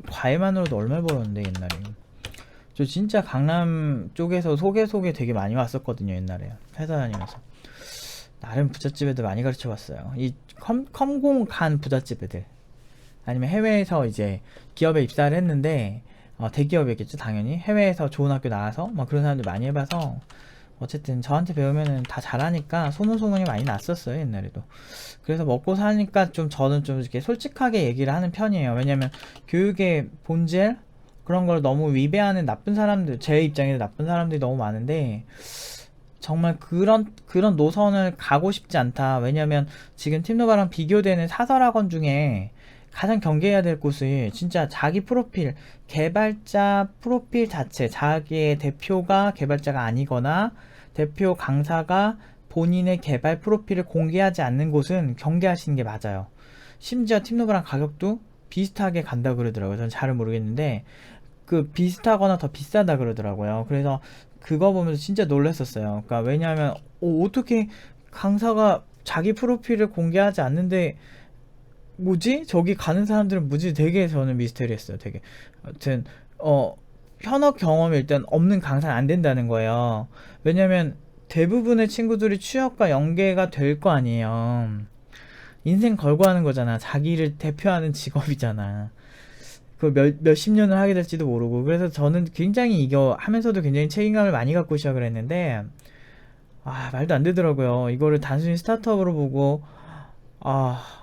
과외만으로도 얼마 벌었는데 옛날에. 저 진짜 강남 쪽에서 소개 되게 많이 왔었거든요. 옛날에 회사 다니면서 나름 부잣집 애들 많이 가르쳐 봤어요. 이 컴공 간 부잣집 애들, 아니면 해외에서 이제 기업에 입사를 했는데 대기업이겠죠 당연히. 해외에서 좋은 학교 나와서 막 그런 사람들 많이 해봐서 어쨌든 저한테 배우면은 다 잘하니까 소문이 많이 났었어요 옛날에도. 그래서 먹고 사니까 저는 좀 이렇게 솔직하게 얘기를 하는 편이에요. 왜냐면 교육의 본질 그런 걸 너무 위배하는 나쁜 사람들, 제 입장에서 나쁜 사람들이 너무 많은데 정말 그런 노선을 가고 싶지 않다. 왜냐면 지금 팀노바랑 비교되는 사설학원 중에 가장 경계해야 될 곳이 진짜 자기 프로필, 개발자 프로필 자체, 자기의 대표가 개발자가 아니거나 대표 강사가 본인의 개발 프로필을 공개하지 않는 곳은 경계하시는 게 맞아요. 심지어 팀노바랑 가격도 비슷하게 간다 그러더라고요. 저는 잘은 모르겠는데 그 비슷하거나 더 비싸다 그러더라고요. 그래서 그거 보면서 진짜 놀랐었어요. 그러니까 왜냐하면 어떻게 강사가 자기 프로필을 공개하지 않는데 뭐지? 저기 가는 사람들은 뭐지? 되게 저는 미스테리했어요. 되게. 아무튼 현업 경험이 일단 없는 강사는 안 된다는 거예요. 왜냐면 대부분의 친구들이 취업과 연계가 될 거 아니에요. 인생 걸고 하는 거잖아. 자기를 대표하는 직업이잖아. 그 몇십 년을 하게 될지도 모르고. 그래서 저는 굉장히 이거 하면서도 굉장히 책임감을 많이 갖고 시작을 했는데 말도 안 되더라고요. 이거를 단순히 스타트업으로 보고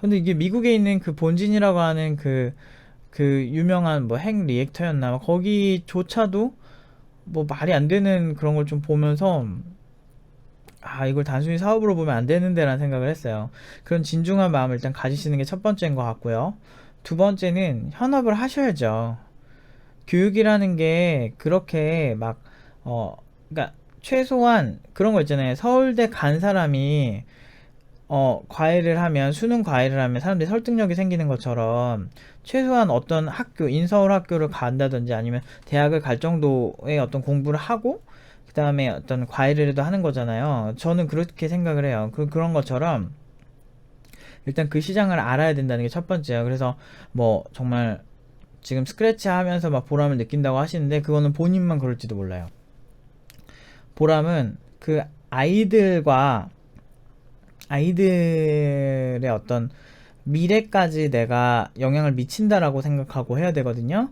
근데 이게 미국에 있는 그 본진이라고 하는 그 유명한 뭐 핵 리액터였나 거기조차도 뭐 말이 안 되는 그런 걸 좀 보면서 이걸 단순히 사업으로 보면 안 되는데 라는 생각을 했어요. 그런 진중한 마음을 일단 가지시는 게 첫 번째인 것 같고요. 두 번째는 현업을 하셔야죠. 교육이라는 게 그렇게 그러니까 최소한 그런 거 있잖아요. 서울대 간 사람이 과외를 하면, 수능 과외를 하면 사람들이 설득력이 생기는 것처럼 최소한 어떤 학교, 인서울 학교를 간다든지 아니면 대학을 갈 정도의 어떤 공부를 하고 그 다음에 어떤 과외를 하는 거잖아요. 저는 그렇게 생각을 해요. 그런 것처럼 일단 그 시장을 알아야 된다는 게 첫 번째예요. 그래서 뭐 정말 지금 스크래치 하면서 막 보람을 느낀다고 하시는데 그거는 본인만 그럴지도 몰라요. 보람은 그 아이들의 어떤 미래까지 내가 영향을 미친다라고 생각하고 해야 되거든요.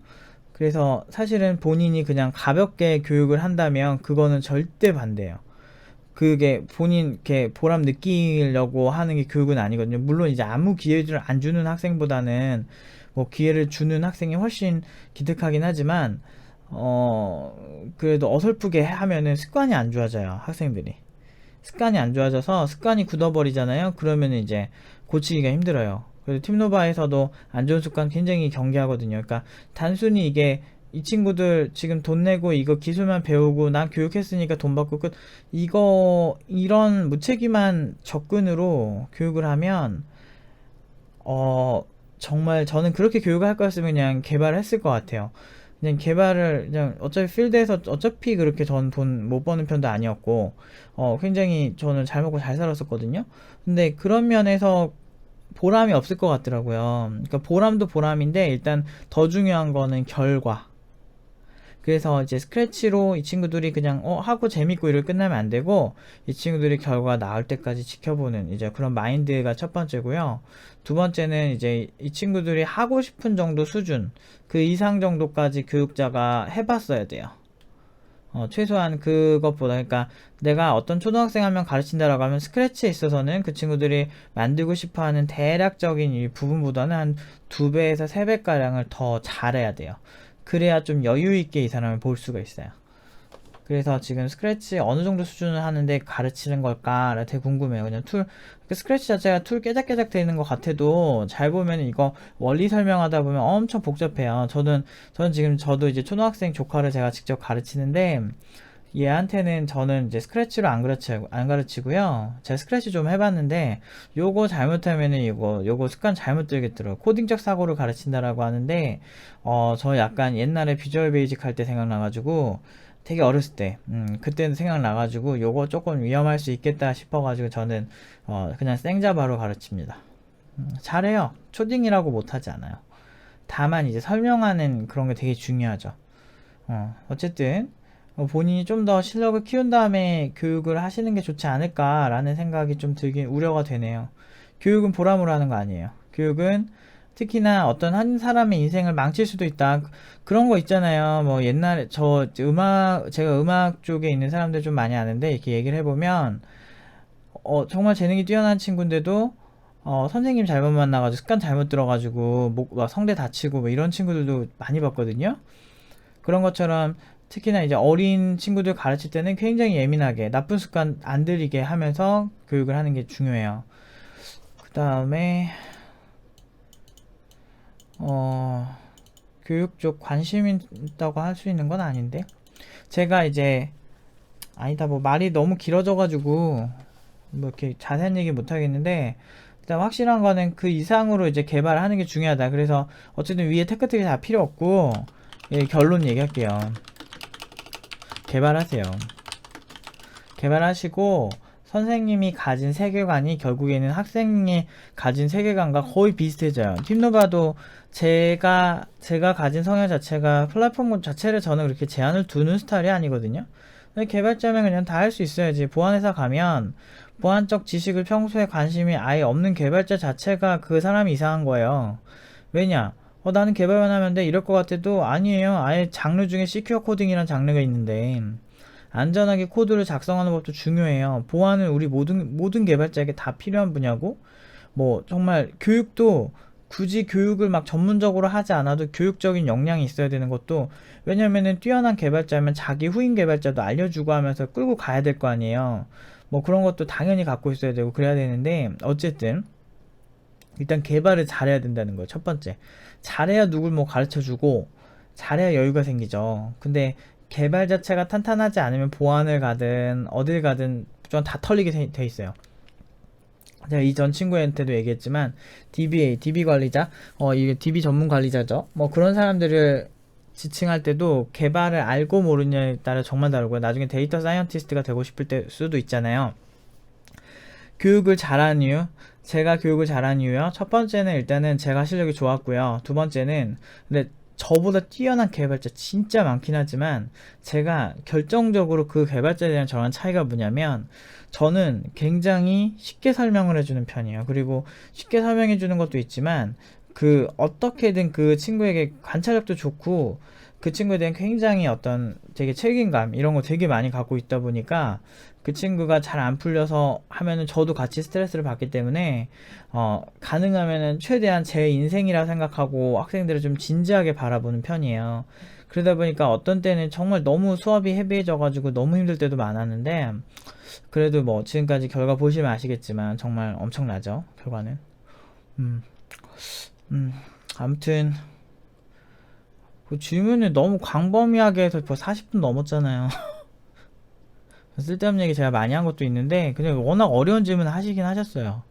그래서 사실은 본인이 그냥 가볍게 교육을 한다면 그거는 절대 반대예요. 그게 본인 이렇게 보람 느끼려고 하는 게 교육은 아니거든요. 물론 이제 아무 기회를 안 주는 학생보다는 뭐 기회를 주는 학생이 훨씬 기특하긴 하지만 그래도 어설프게 하면은 습관이 안 좋아져요, 학생들이. 습관이 안 좋아져서 습관이 굳어버리잖아요. 그러면 이제 고치기가 힘들어요. 그래서 팀노바에서도 안 좋은 습관 굉장히 경계하거든요. 그러니까 단순히 이게 이 친구들 지금 돈 내고 이거 기술만 배우고 난 교육했으니까 돈 받고 끝, 이런 무책임한 접근으로 교육을 하면 어 정말 저는 그렇게 교육을 할 거였으면 그냥 개발을 했을 것 같아요. 그냥 개발을 그냥 어차피 필드에서 어차피 그렇게 전 돈 못 버는 편도 아니었고 굉장히 저는 잘 먹고 잘 살았었거든요. 근데 그런 면에서 보람이 없을 것 같더라고요. 그러니까 보람도 보람인데 일단 더 중요한 거는 결과. 그래서 이제 스크래치로 이 친구들이 그냥 하고 재밌고 이를 끝나면 안 되고 이 친구들이 결과가 나올 때까지 지켜보는 이제 그런 마인드가 첫 번째고요. 두 번째는 이제 이 친구들이 하고 싶은 정도 수준 그 이상 정도까지 교육자가 해봤어야 돼요. 최소한 그것보다, 그러니까 내가 어떤 초등학생 한 명 가르친다라고 하면 스크래치에 있어서는 그 친구들이 만들고 싶어 하는 대략적인 이 부분보다는 한 2배에서 3배가량을 더 잘해야 돼요. 그래야 좀 여유있게 이 사람을 볼 수가 있어요. 그래서 지금 스크래치 어느 정도 수준을 하는데 가르치는 걸까 되게 궁금해요. 그냥 스크래치 자체가 툴 깨작깨작 되어 있는 것 같아도 잘 보면 이거 원리 설명하다 보면 엄청 복잡해요. 저는 지금 저도 이제 초등학생 조카를 제가 직접 가르치는데 얘한테는 저는 이제 스크래치로 안 가르치고요. 제가 스크래치 좀 해봤는데 요거 잘못하면은 요거 습관 잘못 들겠더라고요. 코딩적 사고를 가르친다라고 하는데 저 약간 옛날에 비주얼 베이직 할 때 생각나가지고 되게 어렸을 때, 그때는 생각나가지고 요거 조금 위험할 수 있겠다 싶어가지고 저는 그냥 생자바로 가르칩니다. 잘해요. 초딩이라고 못하지 않아요. 다만 이제 설명하는 그런 게 되게 중요하죠. 어쨌든 본인이 좀 더 실력을 키운 다음에 교육을 하시는 게 좋지 않을까라는 생각이 좀 들긴 우려가 되네요. 교육은 보람으로 하는 거 아니에요. 교육은 특히나 어떤 한 사람의 인생을 망칠 수도 있다. 그런 거 있잖아요. 뭐 옛날에 제가 음악 쪽에 있는 사람들 좀 많이 아는데 이렇게 얘기를 해보면 정말 재능이 뛰어난 친구인데도 선생님 잘못 만나가지고 습관 잘못 들어가지고 막 성대 다치고 뭐 이런 친구들도 많이 봤거든요. 그런 것처럼 특히나 이제 어린 친구들 가르칠 때는 굉장히 예민하게 나쁜 습관 안 들이게 하면서 교육을 하는 게 중요해요. 그 다음에 교육 쪽 관심 있다고 할 수 있는 건 아닌데 제가 이제 아니다, 뭐 말이 너무 길어져가지고 뭐 이렇게 자세한 얘기 못 하겠는데 일단 확실한 거는 그 이상으로 이제 개발하는 게 중요하다. 그래서 어쨌든 위에 테크트리 다 필요 없고 결론 얘기할게요. 개발하세요. 개발하시고 선생님이 가진 세계관이 결국에는 학생이 가진 세계관과 거의 비슷해져요. 팀노바도 제가 가진 성향 자체가 플랫폼 자체를 저는 그렇게 제한을 두는 스타일이 아니거든요. 근데 개발자면 그냥 다 할 수 있어야지. 보안회사 가면 보안적 지식을 평소에 관심이 아예 없는 개발자 자체가 그 사람이 이상한 거예요. 왜냐? 나는 개발만 하면 돼 이럴 것 같아도 아니에요. 아예 장르 중에 시큐어 코딩이라는 장르가 있는데 안전하게 코드를 작성하는 것도 중요해요. 보안은 우리 모든 개발자에게 다 필요한 분야고, 뭐 정말 교육도 굳이 교육을 막 전문적으로 하지 않아도 교육적인 역량이 있어야 되는 것도, 왜냐면은 뛰어난 개발자면 자기 후임 개발자도 알려주고 하면서 끌고 가야 될 거 아니에요. 뭐 그런 것도 당연히 갖고 있어야 되고 그래야 되는데, 어쨌든 일단 개발을 잘해야 된다는 거예요. 첫 번째, 잘해야 누굴 뭐 가르쳐주고 잘해야 여유가 생기죠. 근데 개발 자체가 탄탄하지 않으면 보안을 가든 어딜 가든 좀 다 털리게 돼 있어요. 제가 이전 친구한테도 얘기했지만 DB 관리자, 이게 DB 전문 관리자죠. 뭐 그런 사람들을 지칭할 때도 개발을 알고 모르냐에 따라 정말 다르고요. 나중에 데이터 사이언티스트가 되고 싶을 때 수도 있잖아요. 교육을 잘한 이유, 제가 교육을 잘한 이유요. 첫 번째는 일단은 제가 실력이 좋았고요. 두 번째는 근데 저보다 뛰어난 개발자 진짜 많긴 하지만 제가 결정적으로 그 개발자에 대한 저랑 차이가 뭐냐면 저는 굉장히 쉽게 설명을 해주는 편이에요. 그리고 쉽게 설명해 주는 것도 있지만 그 어떻게든 그 친구에게 관찰력도 좋고 그 친구에 대한 굉장히 어떤 되게 책임감 이런 거 되게 많이 갖고 있다 보니까 그 친구가 잘 안 풀려서 하면은 저도 같이 스트레스를 받기 때문에 가능하면은 최대한 제 인생이라 생각하고 학생들을 좀 진지하게 바라보는 편이에요. 그러다 보니까 어떤 때는 정말 너무 수업이 헤비해져가지고 너무 힘들 때도 많았는데 그래도 뭐 지금까지 결과 보시면 아시겠지만 정말 엄청나죠 결과는. 음, 음, 아무튼 그 질문을 너무 광범위하게 해서 벌써 40분 넘었잖아요. 쓸데없는 얘기 제가 많이 한 것도 있는데 그냥 워낙 어려운 질문 하시긴 하셨어요.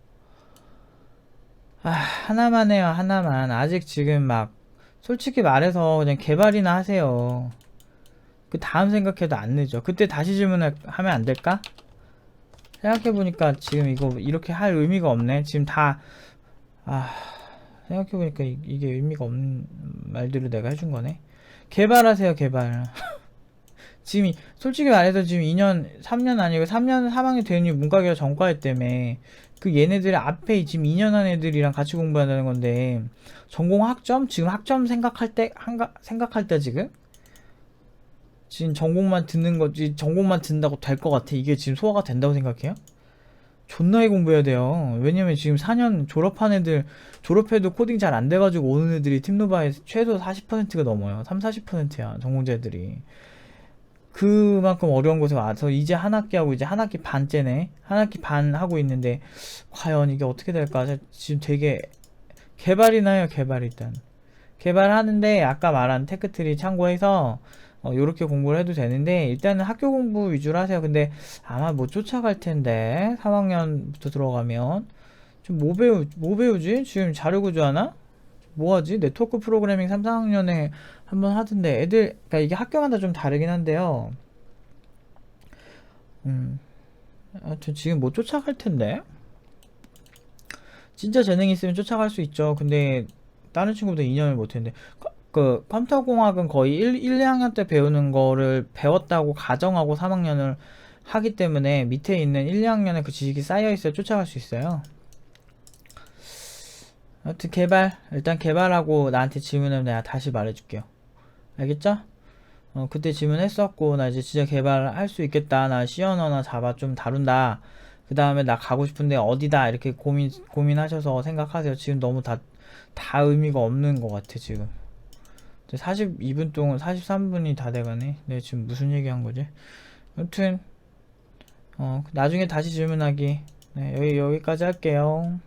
하나만 해요. 하나만. 아직 지금 막 솔직히 말해서 그냥 개발이나 하세요. 그 다음 생각해도 안 늦어. 그때 다시 질문을 하면 안 될까? 생각해보니까 지금 이거 이렇게 할 의미가 없네. 지금 다 아, 생각해보니까 이게 의미가 없는 말들을 내가 해준 거네. 개발하세요. 개발. 지금 솔직히 말해서 지금 2년 3년 아니고 3년 3학년 되는 문과계가 전과했 때문에 그 얘네들 앞에 지금 2년 한 애들이랑 같이 공부한다는 건데 전공 학점 지금 학점 생각할 때 지금 전공만 듣는 거지 전공만 듣는다고 될 것 같아. 이게 지금 소화가 된다고 생각해요? 존나게 공부해야 돼요. 왜냐면 지금 4년 졸업한 애들 졸업해도 코딩 잘 안 돼가지고 오는 애들이 팀노바에 최소 40%가 넘어요. 3, 40%야 전공자들이. 그만큼 어려운 곳에 와서 이제 한 학기 하고 이제 한 학기 반째네. 한 학기 반 하고 있는데 과연 이게 어떻게 될까? 지금 되게 개발이나 해요. 개발 일단. 개발하는데 아까 말한 테크트리 참고해서 요렇게 공부를 해도 되는데 일단은 학교 공부 위주로 하세요. 근데 아마 못 쫓아갈 텐데 3학년부터 들어가면 좀 뭐 배우지? 지금 자료 구조 하나? 뭐 하지? 네트워크 프로그래밍 3, 4학년에 한번 하던데 애들 그러니까 이게 학교마다 좀 다르긴 한데요. 하여튼 지금 못 쫓아갈 텐데. 진짜 재능이 있으면 쫓아갈 수 있죠. 근데 다른 친구보다 2년을 못 했는데 그 컴퓨터공학은 거의 1, 2학년 때 배우는 거를 배웠다고 가정하고 3학년을 하기 때문에 밑에 있는 1, 2학년에 그 지식이 쌓여 있어야 쫓아갈 수 있어요. 하여튼 일단 개발하고 나한테 질문하면 내가 다시 말해줄게요. 알겠죠? 그때 질문했었고 나 이제 진짜 개발할 수 있겠다. 나 C 언어나 자바 좀 다룬다. 그 다음에 나 가고 싶은데 어디다 이렇게 고민하셔서 생각하세요. 지금 너무 다 의미가 없는 것 같아 지금. 42분 동안 43분이 다 돼가네. 내가 지금 무슨 얘기한 거지? 아무튼 나중에 다시 질문하기. 네, 여기까지 할게요.